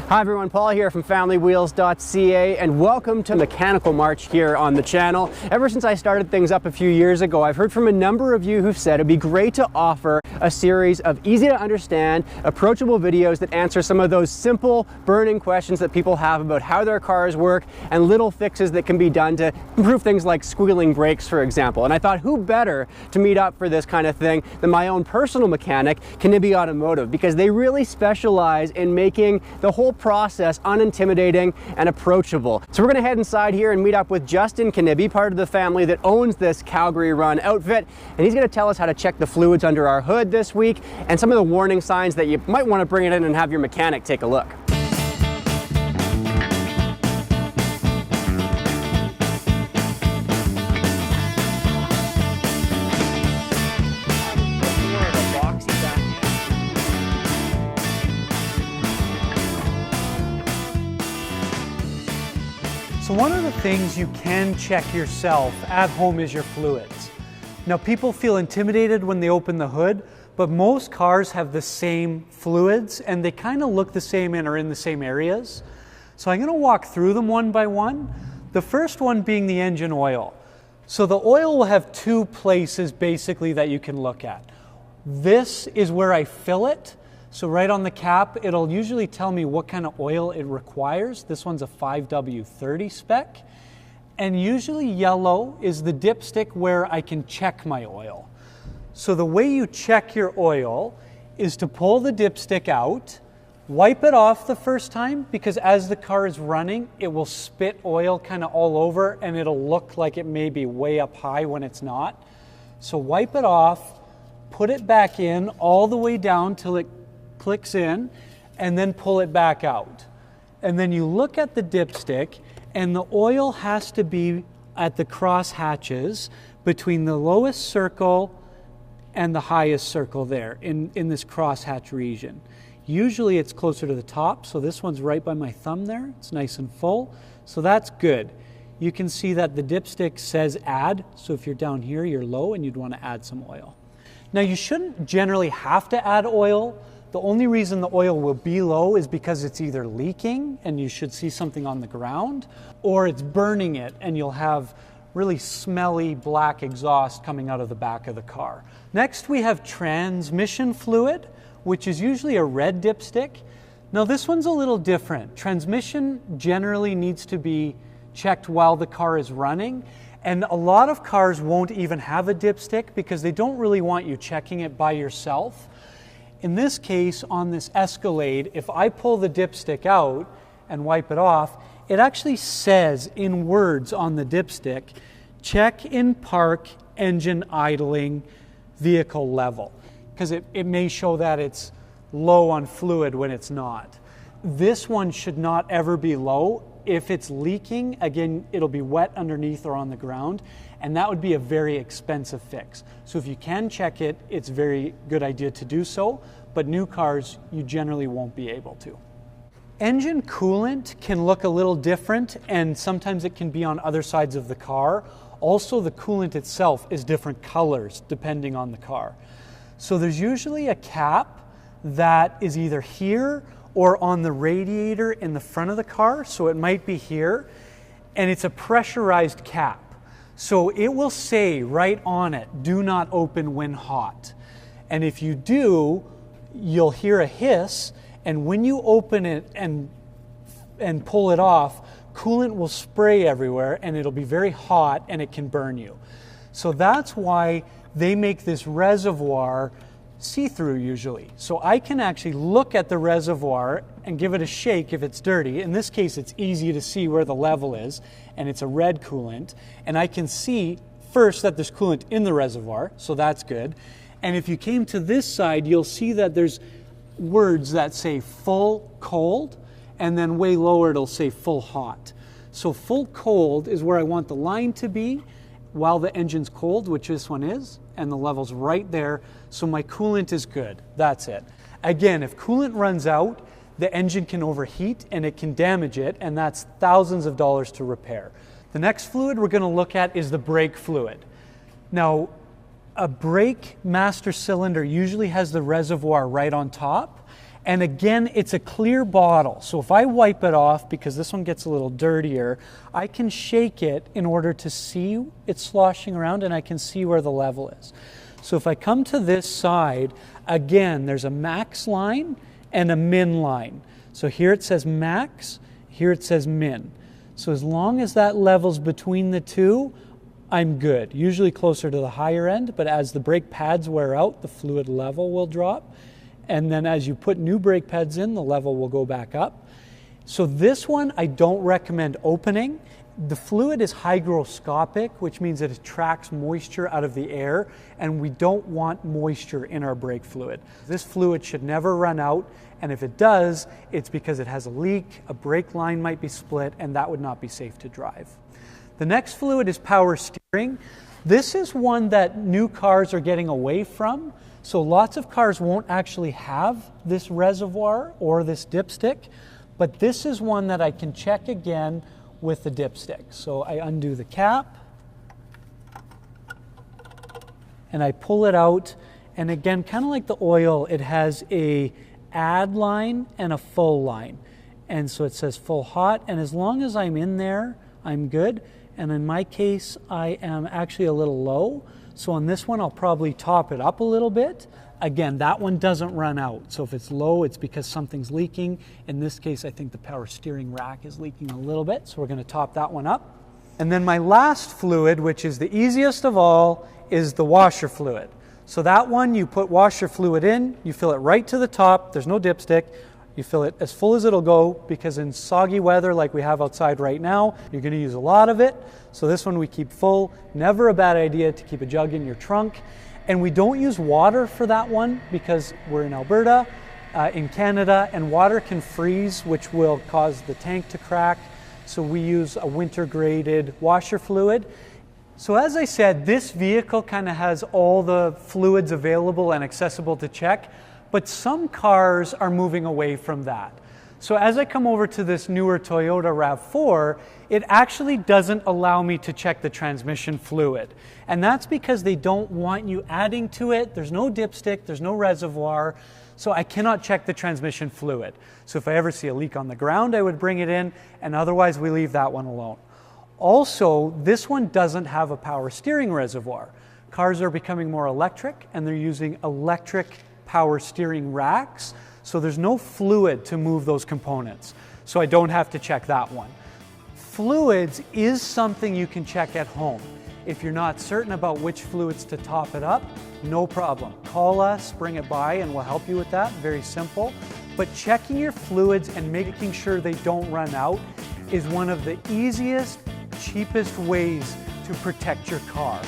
Hi everyone, Paul here from FamilyWheels.ca and welcome to Mechanical March here on the channel. Ever since I started things up a few years ago, I've heard from a number of you who've said it'd be great to offer a series of easy to understand, approachable videos that answer some of those simple, burning questions that people have about how their cars work and little fixes that can be done to improve things like squealing brakes, for example. And I thought, who better to meet up for this kind of thing than my own personal mechanic, Knibbe Automotive, because they really specialize in making the whole process unintimidating and approachable. So we're going to head inside here and meet up with Justin Knibbe, part of the family that owns this Calgary run outfit, and he's going to tell us how to check the fluids under our hood this week and some of the warning signs that you might want to bring it in and have your mechanic take a look. So one of the things you can check yourself at home is your fluids. Now people feel intimidated when they open the hood, but most cars have the same fluids and they kind of look the same and are in the same areas. So I'm going to walk through them one by one. The first one being the engine oil. So the oil will have two places basically that you can look at. This is where I fill it. So right on the cap, it'll usually tell me what kind of oil it requires. This one's a 5W30 spec. And usually yellow is the dipstick where I can check my oil. So the way you check your oil is to pull the dipstick out, wipe it off the first time, because as the car is running, it will spit oil kind of all over and it'll look like it may be way up high when it's not. So wipe it off, put it back in all the way down till it clicks in, and then pull it back out. And then you look at the dipstick, and the oil has to be at the cross hatches between the lowest circle and the highest circle there in this crosshatch region. Usually it's closer to the top, so this one's right by my thumb there. It's nice and full, so that's good. You can see that the dipstick says add, so if you're down here, you're low and you'd want to add some oil. Now you shouldn't generally have to add oil. The only reason the oil will be low is because it's either leaking and you should see something on the ground, or it's burning it and you'll have really smelly black exhaust coming out of the back of the car. Next we have transmission fluid, which is usually a red dipstick. Now this one's a little different. Transmission generally needs to be checked while the car is running, and a lot of cars won't even have a dipstick because they don't really want you checking it by yourself. In this case, on this Escalade, if I pull the dipstick out and wipe it off, it actually says in words on the dipstick, check in park, engine idling, vehicle level, because it may show that it's low on fluid when it's not. This one should not ever be low. If it's leaking, again, it'll be wet underneath or on the ground, and that would be a very expensive fix. So if you can check it, it's a very good idea to do so, but new cars, you generally won't be able to. Engine coolant can look a little different, and sometimes it can be on other sides of the car. Also, the coolant itself is different colors depending on the car. So there's usually a cap that is either here or on the radiator in the front of the car, so it might be here, and it's a pressurized cap. So it will say right on it, do not open when hot. And if you do, you'll hear a hiss, and when you open it and pull it off, coolant will spray everywhere and it'll be very hot and it can burn you. So that's why they make this reservoir see-through usually. So I can actually look at the reservoir and give it a shake if it's dirty. In this case, it's easy to see where the level is, and it's a red coolant. And I can see first that there's coolant in the reservoir, so that's good. And if you came to this side, you'll see that there's words that say full cold, and then way lower it'll say full hot. So full cold is where I want the line to be while the engine's cold, which this one is, and the level's right there, so my coolant is good. That's it. Again, if coolant runs out, the engine can overheat and it can damage it, and that's thousands of dollars to repair. The next fluid we're going to look at is the brake fluid. Now, a brake master cylinder usually has the reservoir right on top, And again, it's a clear bottle. So if I wipe it off, because this one gets a little dirtier, I can shake it in order to see it sloshing around, and I can see where the level is. So if I come to this side, again, there's a max line and a min line. So here it says max, here it says min. So as long as that level's between the two, I'm good. Usually closer to the higher end, but as the brake pads wear out, the fluid level will drop. And then as you put new brake pads in, the level will go back up. So this one I don't recommend opening. The fluid is hygroscopic, which means it attracts moisture out of the air, and we don't want moisture in our brake fluid. This fluid should never run out, and if it does, it's because it has a leak, a brake line might be split, and that would not be safe to drive. The next fluid is power steering. This is one that new cars are getting away from. So lots of cars won't actually have this reservoir or this dipstick, but this is one that I can check again with the dipstick. So I undo the cap and I pull it out, and again, kind of like the oil, it has a add line and a full line. And so it says full hot, and as long as I'm in there, I'm good. And in my case, I am actually a little low. So on this one, I'll probably top it up a little bit. Again, that one doesn't run out. So if it's low, it's because something's leaking. In this case, I think the power steering rack is leaking a little bit. So we're going to top that one up. And then my last fluid, which is the easiest of all, is the washer fluid. So that one, you put washer fluid in, you fill it right to the top. There's no dipstick. You fill it as full as it'll go, because in soggy weather like we have outside right now, you're going to use a lot of it. So this one we keep full. Never a bad idea to keep a jug in your trunk. And we don't use water for that one because we're in Alberta, in Canada, and water can freeze, which will cause the tank to crack. So we use a winter graded washer fluid. So as I said, this vehicle kind of has all the fluids available and accessible to check. But some cars are moving away from that. So as I come over to this newer Toyota RAV4, it actually doesn't allow me to check the transmission fluid. And that's because they don't want you adding to it. There's no dipstick, there's no reservoir, so I cannot check the transmission fluid. So if I ever see a leak on the ground, I would bring it in, and otherwise we leave that one alone. Also, this one doesn't have a power steering reservoir. Cars are becoming more electric, and they're using electric power steering racks, so there's no fluid to move those components, so I don't have to check that one. Fluids is something you can check at home. If you're not certain about which fluids to top it up, no problem. Call us, bring it by, and we'll help you with that. Very simple. But checking your fluids and making sure they don't run out is one of the easiest, cheapest ways to protect your car.